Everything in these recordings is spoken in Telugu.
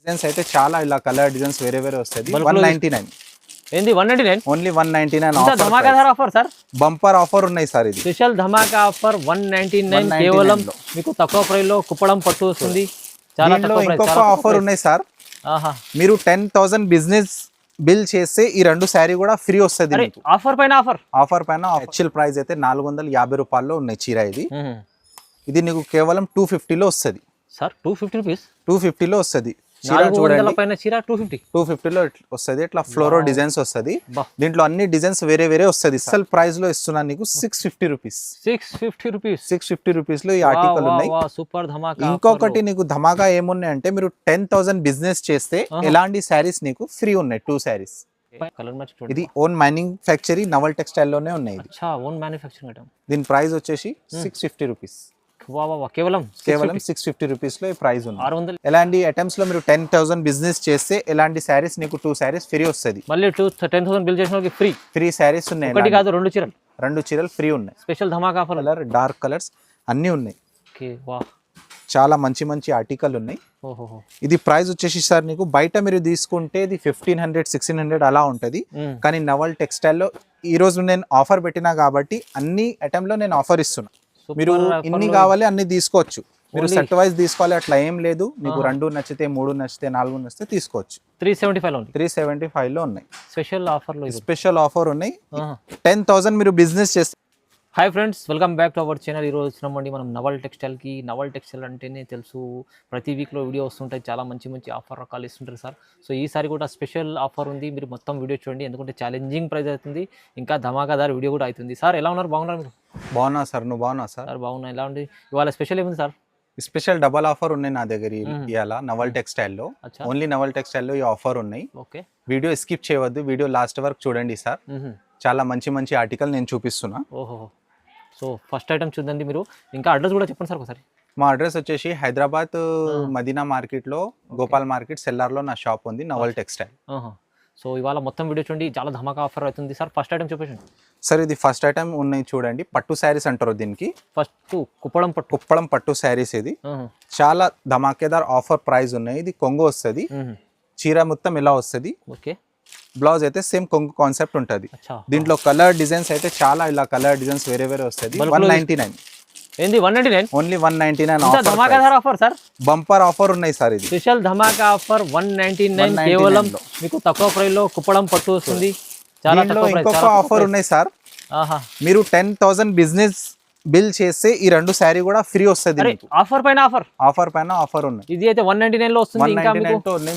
డిజైన్స్ అయితే చాలా ఇలా కలర్ డిజైన్స్ వేరే వేరే వస్తది 199 ఏంది 199 ఓన్లీ 199 ఆఫర్ ధమాకాదార్ ఆఫర్ సార్ బంపర్ ఆఫర్ ఉన్నాయి సార్ ఇది స్పెషల్ ధమాకా ఆఫర్ 199 కేవలం మీకు తక్కువ ప్రైస్ లో కుప్పడం పట్టు వస్తుంది చాలా తక్కువ ప్రైస్ ఇంకొక ఆఫర్ ఉన్నాయి సార్ మీరు 10000 బిజినెస్ బిల్ చేస్తే ఈ రెండు శారీ కూడా ఫ్రీ వస్తుంది మీకు ఆఫర్ పైన ఆఫర్ పైన యాక్చువల్ ప్రైస్ అయితే 450 రూపాయల్లో ఉన్నాయి చీర ఇది నీకు కేవలం 250 లో వస్తుంది సార్ 250 రూపీస్ 250 లో వస్తుంది చీర చూడండి పైన చీర 250 లో వస్తుంది ఇట్లా ఫ్లోరో డిజైన్స్ వస్తుంది దీంట్లో అన్ని డిజైన్స్ వేరే వేరే వస్తుంది అసలు ప్రైస్ లో ఇస్తున్నాను నీకు 650 రూపీస్ 650 రూపీస్ లో ఈ ఆర్టికల్ ఉన్నాయి సూపర్ ధమాకా ఇంకొకటి నీకు ధమాకా ఏమున్నాయి అంటే మీరు 10000 బిజినెస్ చేస్తే ఎలాంటి శారీస్ నీకు ఫ్రీ ఉన్నాయి 2 శారీస్ ఇది ఓన్ మ్యానుఫ్యాక్చరింగ్ నవల్ టెక్స్టైల్ లోనే ఉన్నాయి ఓన్ మ్యానుఫ్యాక్చరింగ్ దీని ప్రైస్ వచ్చేసి 650 రూపీస్ కేవలం 650 రూపీస్ లో ఈ ప్రైస్ ఉంది ఎలాంటి ఐటమ్స్ లో మీరు 10000 బిజినెస్ చేస్తే ఎలాంటి శారీస్ నీకు 2 శారీస్ ఫ్రీ వస్తుంది మళ్ళీ 10000 బిల్ చేసిన వాళ్ళకి ఫ్రీ శారీస్ ఉన్నాయి ఒకటి కాదు రెండు చీరలు ఫ్రీ ఉన్నాయి స్పెషల్ ధమాకా ఆఫర్ కలర్ డార్క్ కలర్స్ అన్ని ఉన్నాయి చాలా మంచి మంచి ఆర్టికల్ ఉన్నాయి ఇది ప్రైస్ వచ్చేసి సార్ నీకు బయట మీరు తీసుకుంటే ఇది 1500-1600 అలా ఉంటది కానీ నవల్ టెక్స్టైల్ లో ఈ రోజు నేను ఆఫర్ పెట్టినా కాబట్టి అన్ని ఐటమ్ లో నేను ఆఫర్ ఇస్తున్నా మీరు ఇన్ని కావాలి అన్ని తీసుకోవచ్చు మీరు సెట్ వైజ్ తీసుకోవాలి అట్లా ఏం లేదు మీకు 2 నచ్చితే 3 నచ్చితే 4 నచ్చితే తీసుకోవచ్చు 375 లో ఉన్నాయి స్పెషల్ ఆఫర్ ఉన్నాయి 10000 మీరు బిజినెస్ చేస్తే hi friends, welcome back to our channel. ఈరోజు వచ్చినామండి మనం నవల్ టెక్స్టైల్కి. నవల్ టెక్స్టైల్ అంటేనే తెలుసు, ప్రతి వీక్లో వీడియో వస్తుంటాయి, చాలా మంచి మంచి ఆఫర్ రకాలు ఇస్తుంటారు సార్. సో ఈసారి కూడా స్పెషల్ ఆఫర్ ఉంది, మీరు మొత్తం వీడియో చూడండి, ఎందుకంటే ఛాలెంజింగ్ ప్రైస్ అవుతుంది, ఇంకా ధమాకాదార్ వీడియో కూడా అవుతుంది. సార్ ఎలా ఉన్నారు? బాగున్నారు మీరు? బాగున్నా సార్, నువ్వు బాగున్నా సార్? బాగున్నా. ఎలా ఉంది ఇవాళ స్పెషల్ ఏముంది సార్? స్పెషల్ డబల్ ఆఫర్ ఉన్నాయి నా దగ్గర ఇవాళ నవల్ టెక్స్టైల్లో. ఓన్లీ నవల్ టెక్స్టైల్లో ఈ ఆఫర్ ఉన్నాయి. ఓకే, వీడియో స్కిప్ చేయవద్దు, వీడియో లాస్ట్ వరకు చూడండి సార్. చాలా మంచి మంచి ఆర్టికల్ నేను చూపిస్తున్నా. ఓహో, సో ఫస్ట్ ఐటమ్ చూడండి మీరు. ఇంకా అడ్రస్ కూడా చెప్పండి సార్ ఒకసారి. మా అడ్రస్ వచ్చేసి హైదరాబాద్ మదీనా మార్కెట్లో, గోపాల్ మార్కెట్ సెల్లార్లో నా షాప్ ఉంది, నవల్ టెక్స్టైల్. సో ఇవాళ మొత్తం వీడియో చూడండి, చాలా ధమాకా ఆఫర్ అవుతుంది సార్. ఫస్ట్ ఐటమ్ చూపించండి సార్. ఇది ఫస్ట్ ఐటమ్ ఉన్నాయి చూడండి, పట్టు శారీస్ అంటారు దీనికి. ఫస్ట్ కుప్పడం పట్టు శారీస్. ఇది చాలా ధమాకేదార్ ఆఫర్ ప్రైస్ ఉన్నాయి. ఇది కొంగు వస్తుంది, చీర మొత్తం ఇలా వస్తుంది. ఓకే, బ్లౌజ్ అయితే సేమ్ కొంగు కాన్సెప్ట్ ఉంటుంది. దీంట్లో కలర్ డిజైన్స్ అయితే చాలా ఇలా కలర్ డిజైన్స్ వేరే వేరే వస్తుంది. 199 ఏంది 199 ఓన్లీ 199 ధమాకాదార్ ఆఫర్ సార్. బంపర్ ఆఫర్ ఉన్నాయి సార్. ఇది స్పెషల్ ధమాకా ఆఫర్ 199 కేవలం మీకు తక్కువ ప్రైస్ లో కుప్పడం పట్టు వస్తుంది. చాలా తక్కువ ప్రైస్. ఇంకొక ఆఫర్ ఉన్నాయి సార్, మీరు 10000 బిజినెస్ బిల్ చేస్తే ఈ రెండు శారీ కూడా ఫ్రీ వస్తుంది. ఆఫర్ పైన ఆఫర్ ఉన్నాయి. ఇది అయితే 199 లో వస్తుంది. ఇంకా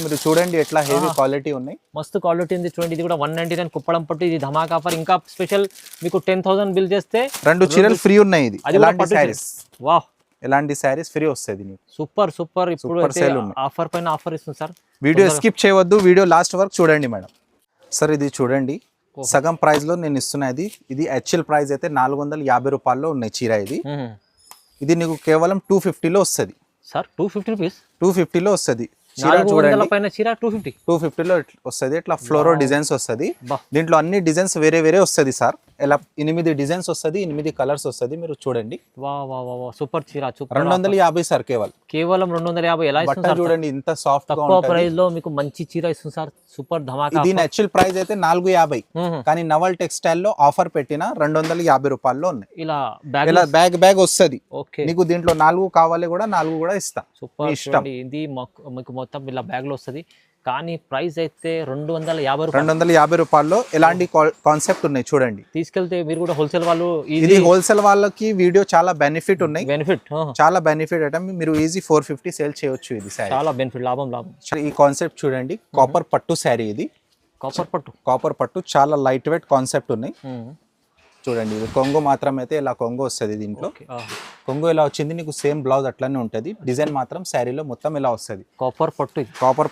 మీరు చూడండి ఎట్లా హెవీ క్వాలిటీ ఉన్నాయి, మస్తు క్వాలిటీ ఉంది చూడండి. ఇది కూడా 199 కుప్పడం పట్టు. ఇది ధమాకా ఆఫర్. ఇంకా స్పెషల్ మీకు 10000 బిల్ చేస్తే 2 చీరలు ఫ్రీ ఉన్నాయి. ఇది వావ్, ఎలాంటి శారీస్ ఫ్రీ వస్తుంది. సూపర్. ఇప్పుడు ఆఫర్ పైన ఆఫర్ ఇస్తుంది సార్. వీడియో స్కిప్ చేయవద్దు, వీడియో లాస్ట్ వరకు చూడండి మేడం. సార్ ఇది చూడండి, సగం ప్రైస్ లో నేను ఇస్తున్నది. ఇది యాక్చువల్ ప్రైస్ అయితే 450 రూపాయల్లో ఉన్నాయి చీర. ఇది నీకు కేవలం 250 లో వస్తుంది సార్. 250 రూపీస్ 250 లో వస్తుంది. 250 లో వస్తుంది. ఇట్లా ఫ్లోరో డిజైన్స్ వస్తుంది. దీంట్లో అన్ని డిజైన్స్ వేరే వేరే వస్తుంది సార్. ఇలా 8 డిజైన్స్ వస్తుంది, 8 కలర్స్ వస్తుంది. మీరు చూడండి. సూపర్ చీర. 250 సార్, కేవలం 250. ఎలా ఇస్తుంది చూడండి, ఇంత సాఫ్ట్ తక్కువ ప్రైస్ లో మీకు మంచి చీర ఇస్తుంది సార్. సూపర్ ధమాకా. దీని యాక్చువల్ ప్రైస్ అయితే 450, కానీ నవల్ టెక్స్టైల్ లో ఆఫర్ పెట్టిన 250 రూపాయల్లో ఉన్నాయి. ఇలా బ్యాగ్ వస్తుంది. నీకు దీంట్లో 4 కావాలి కూడా 4 కూడా ఇస్తా. సూపర్. ఇది మీకు మొత్తం ఇలా బ్యాగ్ లో వస్తుంది, కానీ ప్రైస్ అయితే 250 రూపాయల్లో. ఎలాంటి కాన్సెప్ట్ ఉన్నాయి చూడండి. తీసుకెళ్తే మీరు కూడా హోల్సేల్ వాళ్ళు, ఇది హోల్సేల్ వాళ్ళకి వీడియో చాలా బెనిఫిట్ ఉన్నాయి. చాలా బెనిఫిట్ అంటే మీరు ఈజీ 450 సేల్ చేయొచ్చు. ఇది చాలా బెనిఫిట్, లాభం. ఈ కాన్సెప్ట్ చూడండి, కాపర్ పట్టు శారీ. ఇది కాపర్ పట్టు చాలా లైట్ వెయిట్ కాన్సెప్ట్ ఉన్నాయి చూడండి. ఇది కొంగు మాత్రం అయితే ఇలా కొంగు వస్తుంది. దీంట్లో కొంగు ఇలా వచ్చింది, నీకు సేమ్ బ్లౌజ్ అట్లానే ఉంటుంది. డిజైన్ మాత్రం శారీలో మొత్తం ఇలా వస్తుంది. కాపర్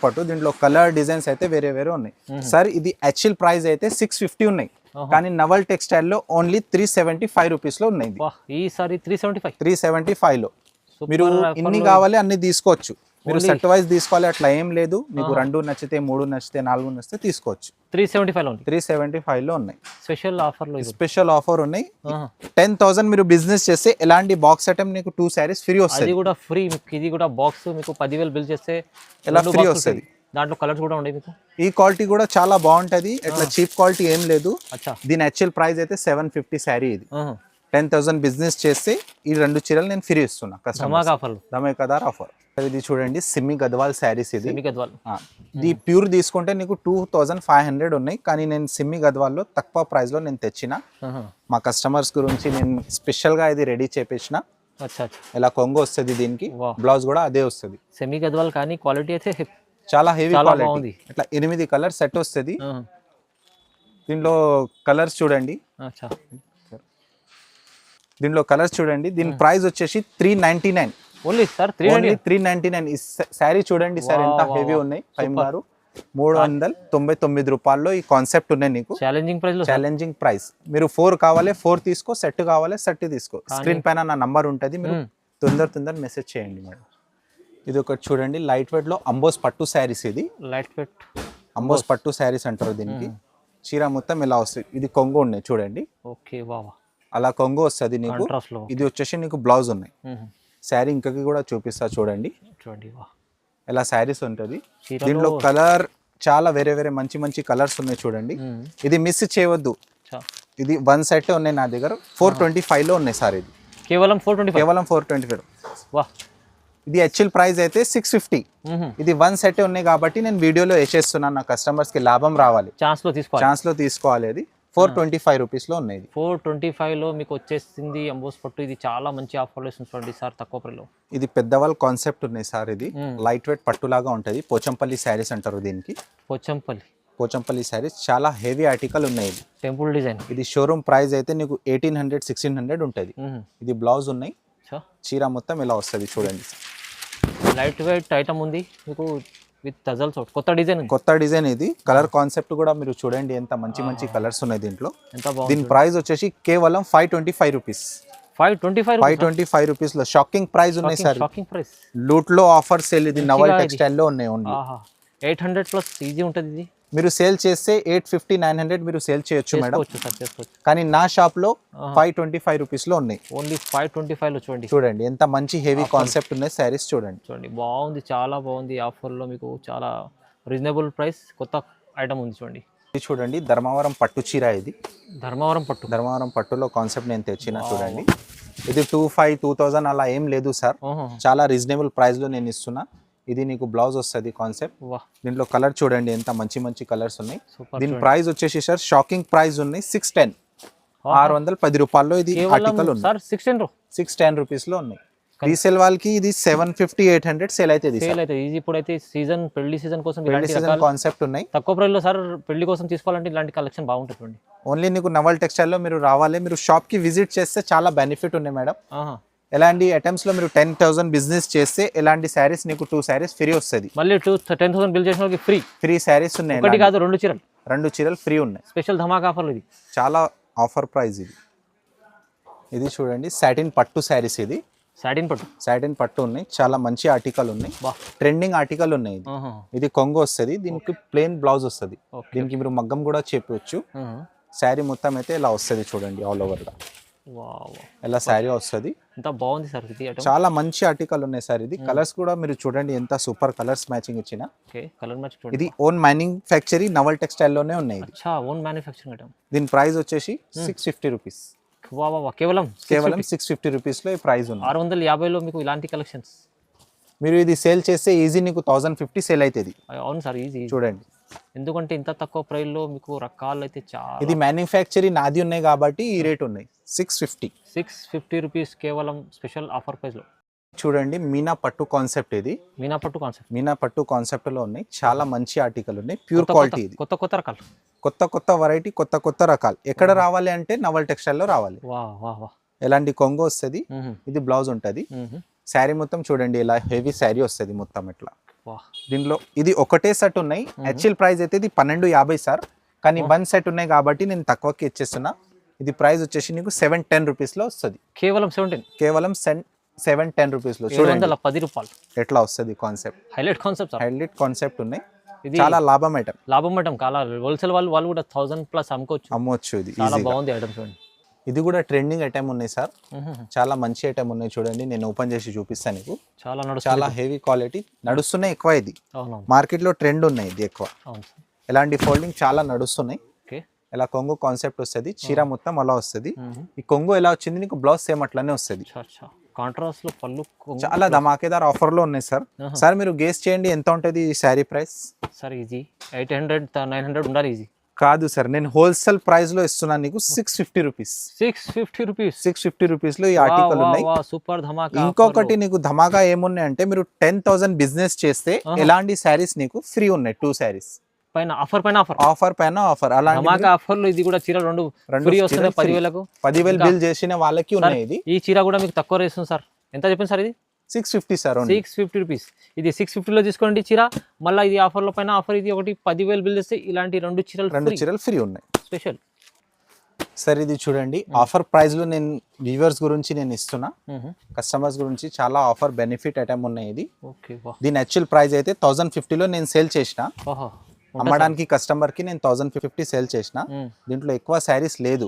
పట్టు. దీంట్లో కలర్ డిజైన్స్ అయితే వేరే వేరే ఉన్నాయి సార్. ఇది యాక్చువల్ ప్రైస్ అయితే 650 ఉన్నాయి, కానీ నవల్ టెక్స్టైల్ లో ఓన్లీ 375 రూపీస్ లో ఉన్నాయి. ఈసారి 375 లో మీరు ఇన్ని కావాలి అన్ని తీసుకోవచ్చు. మీరు సెట్ వైజ్ తీసుకోవాలి అట్లా ఏం లేదు, మీకు 2 నచ్చితే 3 నచ్చితే 4 నచ్చితే తీసుకోవచ్చు. 375 ఉంది, 375 లో ఉన్నాయి. స్పెషల్ ఆఫర్ లో స్పెషల్ ఆఫర్ ఉన్నాయి. 10,000 మీరు బిజినెస్ చేస్తే ఎలాంటి బాక్స్ ఐటమ్ నీకు 2 సారీస్ ఫ్రీ వస్తుంది. అది కూడా ఫ్రీ, ఇది కూడా బాక్స్ మీకు 10,000 బిల్ చేస్తే ఎలా ఫ్రీ వస్తుంది. దాంట్లో కలర్స్ కూడా ఉన్నాయి మీకు. ఈ క్వాలిటీ కూడా చాలా బాగుంటది, ఇట్లా చీప్ క్వాలిటీ ఏం లేదు. అచ్చా, దీని యాక్చువల్ ప్రైస్ అయితే 750 శారీ. ఇది 10,000 బిజినెస్ చేస్తే ఈ 2 చీరలు నేను ఫ్రీ ఇస్తున్నా కస్టమర్ ఆఫర్లు. ధమాకాదార్ ఆఫర్. ఇది చూడండి సిమ్మి గద్వాల్ శారీస్. ఇది సిమ్మి గద్వాల్, ఇది ప్యూర్ తీసుకుంటే నీకు 2,500 ఉన్నాయి, కానీ నేను సిమ్మి గద్వాల్లో తక్కువ ప్రైస్ లో నేను తెచ్చిన. మా కస్టమర్స్ గురించి నేను స్పెషల్ గా ఇది రెడీ చేపించిన. ఇలా కొంగు వస్తుంది, దీనికి బ్లౌజ్ కూడా అదే వస్తుంది. సెమీ గద్వాల్ కానీ క్వాలిటీ అయితే చాలా హెవీ క్వాలిటీ. ఇట్లా 8 కలర్ సెట్ వస్తుంది. దీంట్లో కలర్స్ చూడండి, దీని ప్రైస్ వచ్చేసి 399 ఓన్లీ సార్. 399. ఈ శారీ చూడండి సార్ ఎంత హెవీ ఉన్నాయి. 399 రూపాయల్లో ఈ కాన్సెప్ట్ ఉన్నాయి నీకు. Challenging price. మీరు 4 కావాలి 4 తీసుకో, సెట్ కావాలి సెట్ తీసుకో. స్క్రీన్ పైన నా నంబర్ ఉంటుంది, మీరు తొందర మెసేజ్ చేయండి మేడం. ఇది ఒకటి చూడండి, లైట్ వెయిట్ లో అంబోస్ పట్టు శారీస్. ఇది లైట్ వెయిట్ అంబోస్ పట్టు శారీస్ అంటారు దీనికి. చీర మొత్తం ఇలా వస్తుంది. ఇది కొంగు ఉన్నాయి చూడండి. ఓకే, వావ్, అలా కొంగు వస్తుంది నీకు. ఇది వచ్చేసి నీకు బ్లౌజ్ ఉన్నాయి. శారీ ఇంకకి కూడా చూపిస్తా చూడండి. ఇలా శారీస్ ఉంటుంది. దీంట్లో కలర్ చాలా వేరే మంచి కలర్స్ ఉన్నాయి చూడండి. ఇది మిస్ చేయవద్దు. ఇది 1 సెట్ ఉన్నాయి నా దగ్గర. 425 లో ఉన్నాయి సార్. ఇది కేవలం 425. ఇది యాక్చువల్ ప్రైస్ అయితే 650. ఇది 1 సెట్ ఉన్నాయి కాబట్టి నేను వీడియోలో వేసేస్తున్నాను, నా కస్టమర్స్ కి లాభం రావాలి. ఛాన్స్ లో తీసుకోవాలి. అది 425 రూపీస్ లో ఉన్నాయి. 425 లో మీకు వచ్చేసింది అంబోస్ పట్టు. ఇది చాలా మంచి ఆఫర్ లో ఇస్తుంది సార్, తక్కువ ప్రైస్ లో. ఇది పెద్దవాళ్ళ కాన్సెప్ట్ ఉన్నాయి సార్. ఇది లైట్ వెయిట్ పట్టు లాగా ఉంటది. పోచంపల్లి శారీస్ అంటారు దీనికి. పోచంపల్లి శారీస్ చాలా హెవీ ఆర్టికల్ ఉన్నాయి. ఇది టెంపుల్ డిజైన్. ఇది షోరూమ్ ప్రైస్ అయితే నీకు 1800 1600 ఉంటది. ఇది బ్లౌజ్ ఉన్నాయి. చీర మొత్తం ఇలా వస్తుంది చూడండి. లైట్ వెయిట్ ఐటమ్ ఉంది మీకు విత్ టజల్స్. కొత్త డిజైన్. ఇది కలర్ కాన్సెప్ట్ కూడా మీరు చూడండి, ఎంత మంచి కలర్స్ ఉన్నాయి దీంట్లో. దీని ప్రైస్ వచ్చేసి కేవలం 525 రూపీస్. 525 రూపీస్ లో షాకింగ్ ప్రైస్ ఉన్నాయి సార్. లూట్ లో ఆఫర్ సేల్. ఇది నవల్ టెక్స్టైల్ లో ఉన్నాయి. ఓన్లీ 800 ప్లస్ ఈజీ ఉంటుంది. ఇది మీరు సేల్ చేస్తే 850 900 మీరు సేల్ చేయొచ్చు మేడం. కానీ నా షాప్ లో 525 రూపీస్ లో ఉన్నాయి. ఓన్లీ 525 లో చూడండి ఎంత మంచి హెవీ కాన్సెప్ట్ ఉన్నాయి శారీస్. చూడండి బాగుంది, చాలా బాగుంది. ఆఫర్ లో మీకు చాలా రీజనబుల్ ప్రైస్, కొత్త ఐటమ్ ఉంది. చూడండి ధర్మవరం పట్టు చీర. ఇది ధర్మవరం పట్టులో కాన్సెప్ట్ నేను తెచ్చిన. చూడండి ఇది 2500 అలా ఏం లేదు సార్, చాలా రీజనబుల్ ప్రైస్ లో నేను ఇస్తున్నా. ఇది నీకు బ్లౌజ్ వస్తుంది కాన్సెప్ట్. దీంట్లో కలర్ చూడండి ఎంత మంచి కలర్స్ ఉన్నాయి. దీని ప్రైస్ వచ్చేసి సార్ షాకింగ్ ప్రైస్ ఉన్నాయి 610. 610 రూపాయల్లో ఇది ఆర్టికల్ ఉంది. 610 రూపీస్ లో ఉన్నాయి. రీసేల్ వాళ్ళకి ఇది 750 800 సేల్ అవుతుంది. ఇప్పుడైతే సీజన్, పెళ్లి సీజన్ కోసం కాన్సెప్ట్ ఉన్నాయి. తక్కువ ప్రైస్ లో సార్ పెళ్లి కోసం తీసుకోవాలంటే ఇలాంటి కలెక్షన్ బాగుంటుంది. ఓన్లీ నీకు నవల్ టెక్స్టైల్ లో మీరు రావాలి. మీరు షాప్ కి విజిట్ చేస్తే చాలా బెనిఫిట్ ఉన్నాయి మేడం. ఎలాంటి ఐటమ్స్ లో మీరు 10,000 బిజినెస్ చేస్తే ఎలాంటి శారీస్ నీకు 2 శారీస్ ఫ్రీ వస్తుంది. మళ్ళీ 10,000 బిల్ చేసిన వాళ్ళకి ఫ్రీ శారీస్ ఉన్నాయి. ఒకటి కాదు, 2 చీరలు ఫ్రీ ఉన్నాయి. స్పెషల్ ధమాకా ఆఫర్. ఇది చాలా ఆఫర్ ప్రైస్. ఇది చూడండి సాటిన్ పట్టు శారీస్. ఇది సాటిన్ పట్టు ఉన్నాయి. చాలా మంచి ఆర్టికల్ ఉన్నాయి, ట్రెండింగ్ ఆర్టికల్ ఉన్నాయి. ఇది కొంగు వస్తుంది, దీనికి ప్లెయిన్ బ్లౌజ్ వస్తుంది. దీనికి మీరు మగ్గం కూడా చెప్పవచ్చు. శారీ మొత్తం అయితే ఇలా వస్తుంది చూడండి, ఆల్ ఓవర్ గా ఎలా శారీ వస్తుంది. బాగుంది సార్. చాలా మంచి ఆర్టికల్ ఉన్నాయి సార్. ఇది కలర్స్ కూడా మీరు చూడండి ఎంత సూపర్ కలర్స్ మ్యాచింగ్ ఇచ్చిన. ఇది ఓన్ మ్యానుఫ్యాక్చరింగ్ నవల్ టెక్స్టైల్ లోనే ఉన్నాయి. దీని ప్రైస్ వచ్చేసి 650 రూపీస్. కేవలం 650 రూపీస్ లో ఈ ప్రైస్ ఉంది. 650 లో మీకు ఇలాంటి కలెక్షన్స్ మీరు ఇది సేల్ చేస్తే ఈజీ నీకు 1050 సేల్ అవుతుంది. అవును సార్, ఈజీ. చూడండి ఎందుకంటే ఇంత తక్కువ ప్రైస్ లో మీకు రకాలు అయితే చాలా. ఇది మ్యానుఫ్యాక్చరింగ్ నాది ఉన్నాయి కాబట్టి ఈ రేట్ ఉన్నాయి. 650 రూపీస్ కేవలం స్పెషల్ ఆఫర్ ప్రైస్ లో. చూడండి మీనా పట్టు కాన్సెప్ట్. ఇది మీనా పట్టు కాన్సెప్ట్ లో ఉన్నాయి. చాలా మంచి ఆర్టికల్ ఉన్నాయి, ప్యూర్ క్వాలిటీ. ఇది కొత్త రకాలు, కొత్త వెరైటీ, కొత్త రకాలు. ఎక్కడ రావాలి అంటే నవల్ టెక్స్టైల్ లో రావాలి. ఎలాంటి కొంగు వస్తుంది. ఇది బ్లౌజ్ ఉంటది. శారీ మొత్తం చూడండి ఇలా హెవీ శారీ వస్తుంది మొత్తం ఇట్లా. దీనిలో ఇది ఒకటే సెట్ ఉన్నాయి. యాక్చువల్ ప్రైస్ అయితే ఇది 1250 సార్, కానీ 1 సెట్ ఉన్నాయి కాబట్టి నేను తక్కువకి ఇచ్చేస్తున్నా. ఇది ప్రైస్ వచ్చేసి నీకు 710 రూపీస్ లో వస్తుంది. కేవలం 710 రూపీస్ లో చూడండి 710 రూపాయలు ఎట్లా వస్తుంది concept. Highlight concept sir. Highlight concept ఉన్నాయి, ఇది చాలా లాభం ఐటమ్. లాభం ఐటమ్ చాలా హోల్సేల్ వాళ్ళు కూడా 1000+ అమ్మొచ్చు. ఇది చాలా ఈజీగా. బాగుంది ఐటమ్ చూడండి. ఇది కూడా ట్రెండింగ్ ఐటమ్ ఉన్నాయి సార్, చాలా మంచి ఐటమ్ ఉన్నాయి చూడండి. నేను ఓపెన్ చేసి చూపిస్తాను నీకు. చాలా హెవీ క్వాలిటీ నడుస్తున్నాయి ఎక్కువ. ఇది మార్కెట్ లో ట్రెండ్ ఉన్నాయి, ఇది ఎక్కువ. ఎలాంటి ఫోల్డింగ్ చాలా నడుస్తున్నాయి. ఇలా కొంగు కాన్సెప్ట్ వస్తుంది, చీర మొత్తం అలా వస్తుంది. ఈ కొంగు ఎలా వచ్చింది నీకు, బ్లౌజ్ సేమ్ అట్లానే వస్తుంది. కాంట్రాస్ట్ లో పళ్ళు చాలా ధమాకేదార్ ఆఫర్ లో ఉన్నాయి సార్. సార్ మీరు గెస్ చేయండి ఎంత ఉంటుంది ఈ శారీ ప్రైస్. సార్ ఈజీ 800-900 ఉండాలి. ఈజీ కాదు సార్, నేను హోల్సేల్ ప్రైస్ లో ఇస్తున్నాను నీకు 650 రూపీస్. 650 రూపీస్ లో ఈ ఆర్టికల్ ఉన్నాయి. సూపర్ ధమాకా. ఇంకొకటి నీకు ధమాకా ఏమున్నాయి అంటే, మీరు 10,000 బిజినెస్ చేస్తే ఎలాంటి శారీస్ నీకు ఫ్రీ ఉన్నాయి. 2 శారీస్ పైన ఆఫర్ పైన ఆఫర్ అలాంటి ధమాకా ఆఫర్ లో ఇది కూడా చీర రెండు ఫ్రీ వస్తుంది 10,000 బిల్ చేసిన వాళ్ళకి ఉన్నాయి. ఇది ఈ చీర కూడా మీకు తక్కువ రేట్ ఉంది సార్. ఎంత చెప్పింది సార్ ఇది? 650 సార్. 650 రూపీస్. ఇది 650 లో తీసుకోండి చీర. మళ్ళీ ఇది ఆఫర్ లో పైన ఆఫర్. ఇది ఒకటి 10,000 బిల్ చేస్తే ఇలాంటి 2 చీరలు ఫ్రీ ఉన్నాయి స్పెషల్. సార్ ఇది చూడండి, ఆఫర్ ప్రైస్ లో నేను వ్యూవర్స్ గురించి నేను ఇస్తున్నా, కస్టమర్స్ గురించి చాలా ఆఫర్ బెనిఫిట్ ఐటమ్ ఉన్నాయి. ఇది దీని యాక్చువల్ ప్రైస్ అయితే 1050 లో నేను సేల్ చేసిన. అమ్మడానికి కస్టమర్ కి నేను 1050 సేల్ చేసిన. దీంట్లో ఎక్కువ శారీస్ లేదు,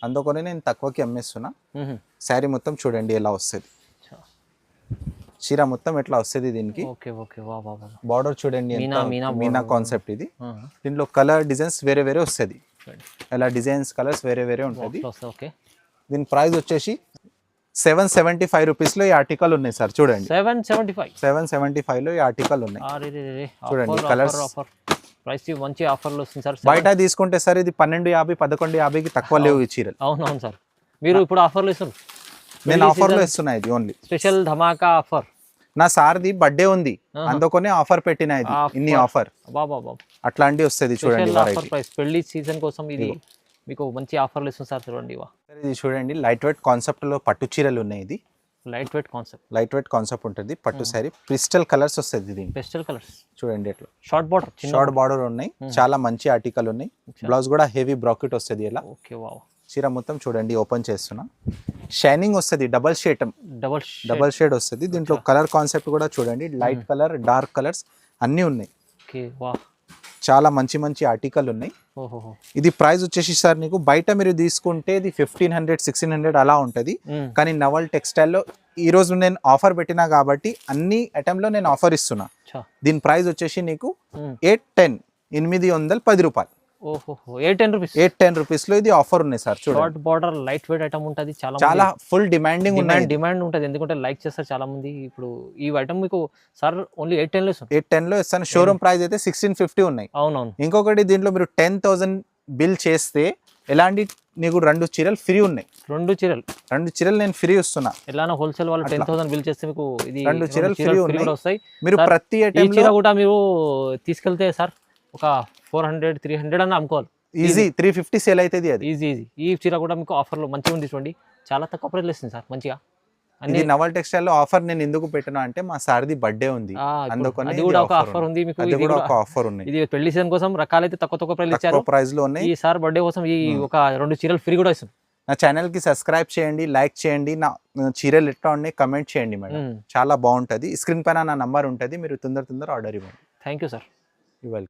అందుకని నేను తక్కువకి అమ్మేస్తున్నా. శారీ మొత్తం చూడండి ఎలా వస్తుంది, చీర మొత్తం ఎట్లా వస్తుంది. దీనికి బార్డర్ చూడండి, మీనా కాన్సెప్ట్. ఇది దీంట్లో కలర్ డిజైన్స్ వేరే వేరే వస్తుంది. ఇలా డిజైన్స్ కలర్స్ వేరే వేరే ఉంటుంది. దీని ప్రైస్ వచ్చేసి 775 రూపీస్ లో ఈ ఆర్టికల్ ఉన్నాయి సార్. చూడండి 775 లో ఈ ఆర్టికల్ ఉన్నాయి. చూడండి కలర్స్. మంచి ఆఫర్లు వస్తుంది సార్. బయట తీసుకుంటే సార్ ఇది 1250 1150కి తక్కువ లేవు ఈ చీరలు. అవునవును సార్. మీరు ఇప్పుడు ఆఫర్లు ఇస్తారు? నేను ఆఫర్ లో ఇస్తున్నా. ఇది ఓన్లీ స్పెషల్ ధమాకా ఆఫర్. నా సార్ది బర్త్డే ఉంది, అందుకనే ఆఫర్ పెట్టిన. ఇది ఇన్ని ఆఫర్ అట్లాంటి వస్తుంది చూడండి. పెళ్లి సీజన్ కోసం ఇది మీకు మంచి ఆఫర్లు ఇస్తుంది సార్. చూడండి ఇది చూడండి, లైట్ వెయిట్ కాన్సెప్ట్ లో పట్టు చీరలు ఉన్నాయి. ఇది లైట్ వెయిట్ కాన్సెప్ట్ ఉంటుంది. పట్టు సారీ పిస్టల్ కలర్స్ వస్తుంది. ఇది పిస్టల్ కలర్స్ చూడండి ఎట్లా షార్ట్ బార్డర్ ఉన్నాయి. చాలా మంచి ఆర్టికల్ ఉన్నాయి. బ్లౌజ్ కూడా హెవీ బ్రాకెట్ వస్తుంది. ఇలా చీర మొత్తం చూడండి, ఓపెన్ చేస్తున్నా. షైనింగ్ వస్తుంది, డబల్ షేడ్ వస్తుంది. దీంట్లో కలర్ కాన్సెప్ట్ కూడా చూడండి, లైట్ కలర్ డార్క్ కలర్స్ అన్ని ఉన్నాయి. చాలా మంచి ఆర్టికల్ ఉన్నాయి. ఇది ప్రైస్ వచ్చేసి సార్ నీకు బయట మీరు తీసుకుంటే ఇది 1500-1600 అలా ఉంటది. కానీ నవల్ టెక్స్టైల్ లో ఈ రోజు నేను ఆఫర్ పెట్టినా కాబట్టి అన్ని ఐటమ్ లో నేను ఆఫర్ ఇస్తున్నా. దీని ప్రైస్ వచ్చేసి నీకు 810 రూపాయలు. 810 రూపీస్ లో ఇది ఆఫర్ ఉన్నాయి సార్. చూడండి బార్డర్ లైట్ వెయిట్ ఐటమ్ ఉంటుంది. చాలా ఫుల్ డిమాండ్ ఉంటుంది, ఎందుకంటే లైక్ చేస్తారు చాలా మంది. ఇప్పుడు ఈ ఐటమ్ మీకు సార్ ఓన్లీ 810 లో ఇస్తాను. షోరూమ్ ప్రైస్ అయితే 1650 ఉన్నాయి. అవునవును. ఇంకొకటి దీంట్లో మీరు 10,000 బిల్ చేస్తే ఎలాంటి నీకు 2 చీరలు ఫ్రీ ఉన్నాయి. 2 చీరలు నేను ఫ్రీ ఇస్తున్నా. ఎలా హోల్సేల్ వాళ్ళు 10,000 బిల్ చేస్తే మీకు ఇది 2 చీరలు ఫ్రీ వస్తాయి. మీరు ప్రతి ఐటమ్ చీర కూడా మీరు తీసుకెళ్తే సార్ ఒక 400-300 అని అమ్ముకోవాలి. ఈజీ 350 సేల్ అవుతుంది. అది ఈజీ. ఈ చీర కూడా మీకు ఆఫర్ లో మంచిగా ఉంది చూడండి. చాలా తక్కువ ప్రైస్ ఇస్తుంది సార్ మంచిగా. అన్ని నవల్ టెక్స్టైల్ లో ఆఫర్ నేను ఎందుకు పెట్టినా అంటే, మా సార్ది బర్త్డే ఉంది, అందుకని అది కూడా ఒక ఆఫర్ ఉంది మీకు. ఇది కూడా ఒక ఆఫర్ ఉంది. ఇది పెళ్లి సీజన్ కోసం రకాలైతే తక్కువ ప్రైస్ ఇచ్చారు. ప్రైస్ లో ఉన్నాయి. ఈ సార్ బర్త్డే కోసం ఈ ఒక 2 చీరలు ఫ్రీ కూడా ఇస్తుంది. నా ఛానల్ కి సబ్స్క్రైబ్ చేయండి, లైక్ చేయండి. నా చీరలు ఎట్లా ఉన్నాయి కమెంట్ చేయండి మేడం, చాలా బాగుంటది. స్క్రీన్ పైన నా నంబర్ ఉంటుంది, మీరు తొందర ఆర్డర్ ఇవ్వండి. Thank you sir. వెల్కమ్.